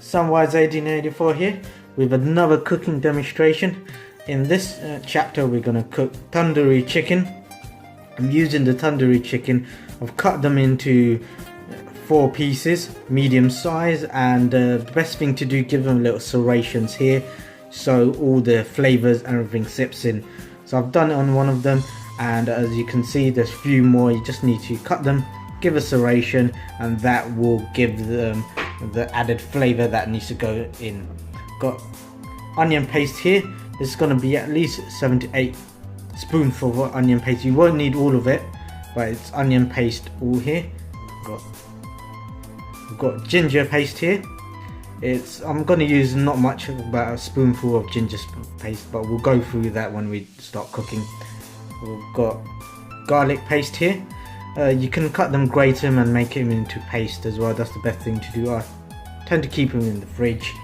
Samwise 1884 here with another cooking demonstration. In this chapter we're going to cook tandoori chicken. I'm using the tandoori chicken. I've cut them into 4 pieces, medium size, and the best thing to do, give them little serrations here so all the flavors and everything sips in. So I've done it on one of them, and as you can see there's a few more. You just need to cut them, give a serration, and that will give them the added flavor that needs to go in. Got onion paste here. This is going to be at least 7 to 8 spoonfuls of onion paste. You won't need all of it, but it's onion paste all here. Got ginger paste here. I'm going to use not much, about a spoonful of ginger paste, but we'll go through that when we start cooking. We've got garlic paste here. You can cut them, grate them, and make them into paste as well. That's the best thing to do. I tend to keep them in the fridge.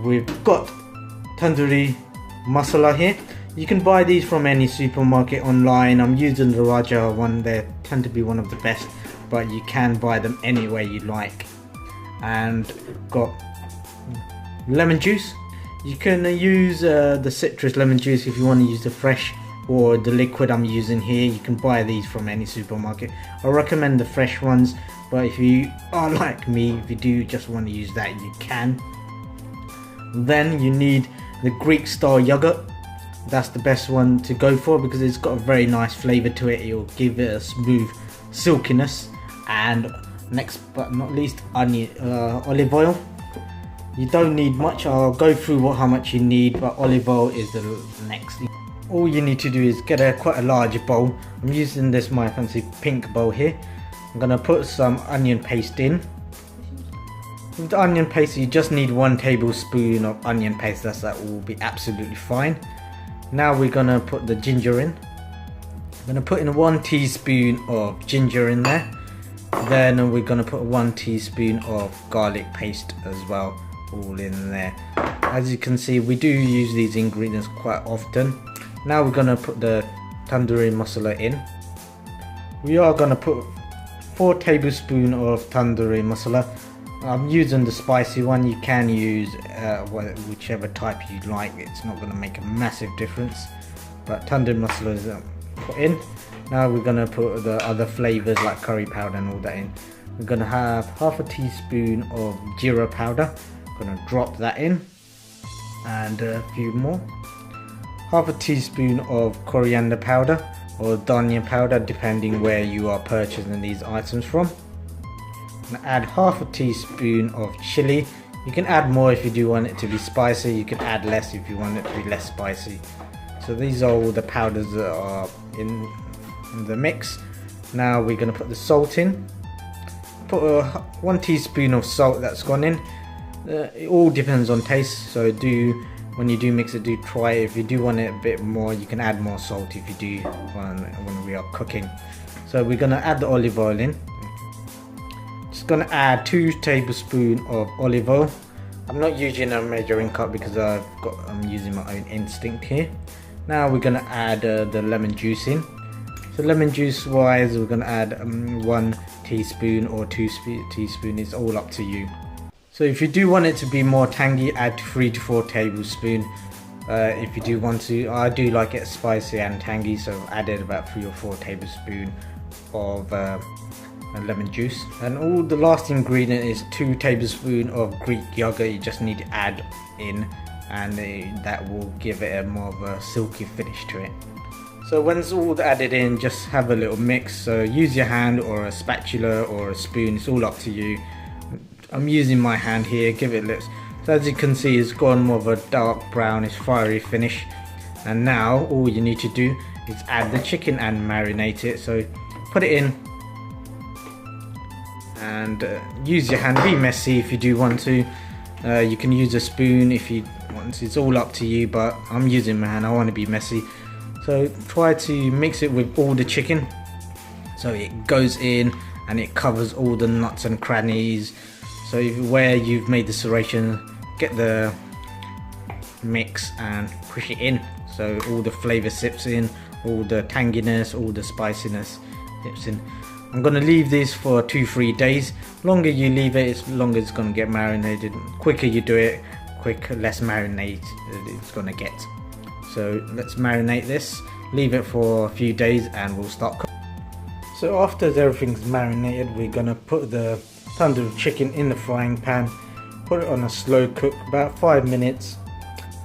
We've got tandoori masala here. You can buy these from any supermarket online. I'm using the Raja one. They tend to be one of the best, but you can buy them any way you like. And got lemon juice. You can use the citrus lemon juice if you want to use the fresh, or the liquid I'm using here. You can buy these from any supermarket. I recommend the fresh ones, but if you are like me, if you do just want to use that, you can. Then you need the Greek style yogurt. That's the best one to go for because it's got a very nice flavor to it. It'll give it a smooth silkiness. And next but not least, olive oil. You don't need much. I'll go through how much you need, but olive oil is the next. All you need to do is get quite a large bowl. I'm using my fancy pink bowl here. I'm gonna put some onion paste in. With the onion paste, you just need 1 tablespoon of onion paste. That will be absolutely fine. Now we're gonna put the ginger in. I'm gonna put in 1 teaspoon of ginger in there. Then we're gonna put 1 teaspoon of garlic paste as well, all in there. As you can see, we do use these ingredients quite often. Now we're gonna put the tandoori masala in. We are gonna put 4 tablespoons of tandoori masala. I'm using the spicy one. You can use whichever type you like. It's not gonna make a massive difference, but tandoori masala is put in. Now we're gonna put the other flavors like curry powder and all that in. We're gonna have half a teaspoon of jeera powder. Gonna drop that in, and a few more. Half a teaspoon of coriander powder or dhania powder, depending where you are purchasing these items from. And add half a teaspoon of chilli. You can add more if you do want it to be spicy. You can add less if you want it to be less spicy. So these are all the powders that are in the mix. Now we're going to put the salt in. Put 1 teaspoon of salt that's gone in. It all depends on taste, so when you do mix it, do try it. If you do want it a bit more, you can add more salt if you do when we are cooking. So we're going to add the olive oil in. Just going to add 2 tablespoons of olive oil. I'm not using a measuring cup because I'm using my own instinct here. Now we're going to add the lemon juice in. So lemon juice wise, we're going to add 1 teaspoon or 2 teaspoons. It's all up to you. So if you do want it to be more tangy, add 3 to 4 tablespoons. If you do want to, I do like it spicy and tangy, so I've added about 3 or 4 tablespoons of lemon juice. And the last ingredient is 2 tablespoons of Greek yogurt. You just need to add in, and that will give it a more of a silky finish to it. So when it's all added in, just have a little mix. So use your hand or a spatula or a spoon, it's all up to you. I'm using my hand here, give it a little. So as you can see, it's gone more of a dark brownish fiery finish. And now all you need to do is add the chicken and marinate it. So put it in and use your hand. Be messy if you do want to. You can use a spoon if you want to. It's all up to you, but I'm using my hand. I want to be messy. So try to mix it with all the chicken so it goes in and it covers all the nuts and crannies. So where you've made the serration, get the mix and push it in so all the flavor sips in, all the tanginess, all the spiciness sips in. I'm going to leave this for 2-3 days. Longer you leave it, it's longer it's going to get marinated. Quicker you do it, less marinade it's going to get. So let's marinate this, leave it for a few days, and we'll start cooking. So after everything's marinated, we're going to put the tandoori chicken in the frying pan, put it on a slow cook about 5 minutes.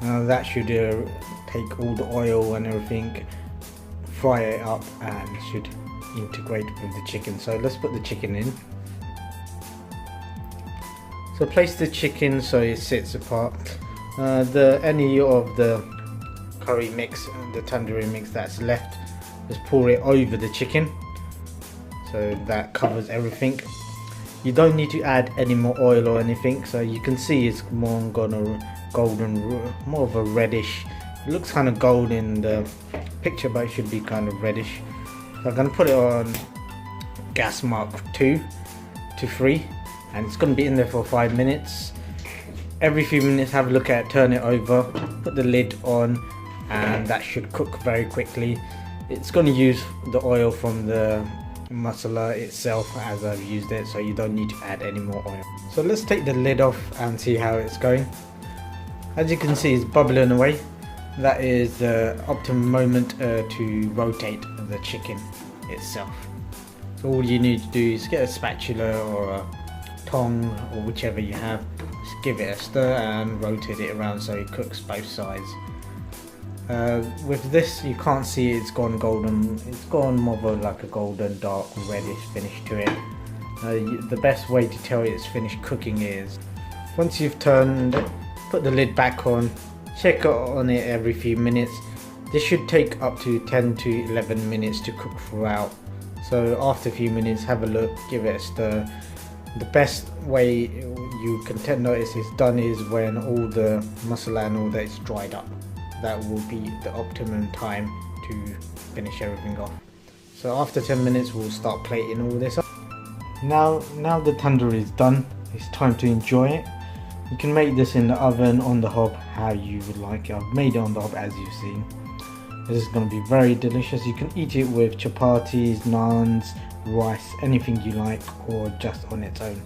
That should take all the oil and everything, fry it up, and should integrate with the chicken. So let's put the chicken in. So place the chicken so it sits apart. Any of the curry mix, the tandoori mix that's left, just pour it over the chicken so that covers everything. You don't need to add any more oil or anything, so you can see it's more golden, more of a reddish. It looks kind of gold in the picture, but it should be kind of reddish. So I'm going to put it on gas mark 2 to 3, and it's going to be in there for 5 minutes. Every few minutes have a look at it, turn it over, put the lid on, and that should cook very quickly. It's going to use the oil from the masala itself as I've used it, so you don't need to add any more oil. So let's take the lid off and see how it's going. As you can see, it's bubbling away. That is the optimum moment to rotate the chicken itself. So all you need to do is get a spatula or a tong or whichever you have, just give it a stir and rotate it around so it cooks both sides. With this, you can't see it's gone golden, it's gone more of like a golden dark reddish finish to it. The best way to tell it's finished cooking is once you've turned it, put the lid back on, check on it every few minutes. This should take up to 10 to 11 minutes to cook throughout. So after a few minutes, have a look, give it a stir. The best way you can notice it's done is when all the masala and all that is dried up. That will be the optimum time to finish everything off. So after 10 minutes, we'll start plating all this up. Now the tandoori is done, it's time to enjoy it. You can make this in the oven, on the hob, how you would like it. I've made it on the hob as you've seen. This is going to be very delicious. You can eat it with chapatis, naans, rice, anything you like, or just on its own.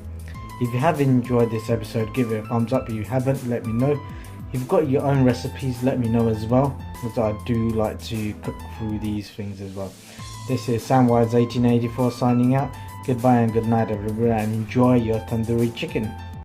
If you have enjoyed this episode, give it a thumbs up. If you haven't, let me know. If you've got your own recipes, let me know as well, because I do like to cook through these things as well. This is Samwise1884 signing out. Goodbye and good night everybody, and enjoy your tandoori chicken.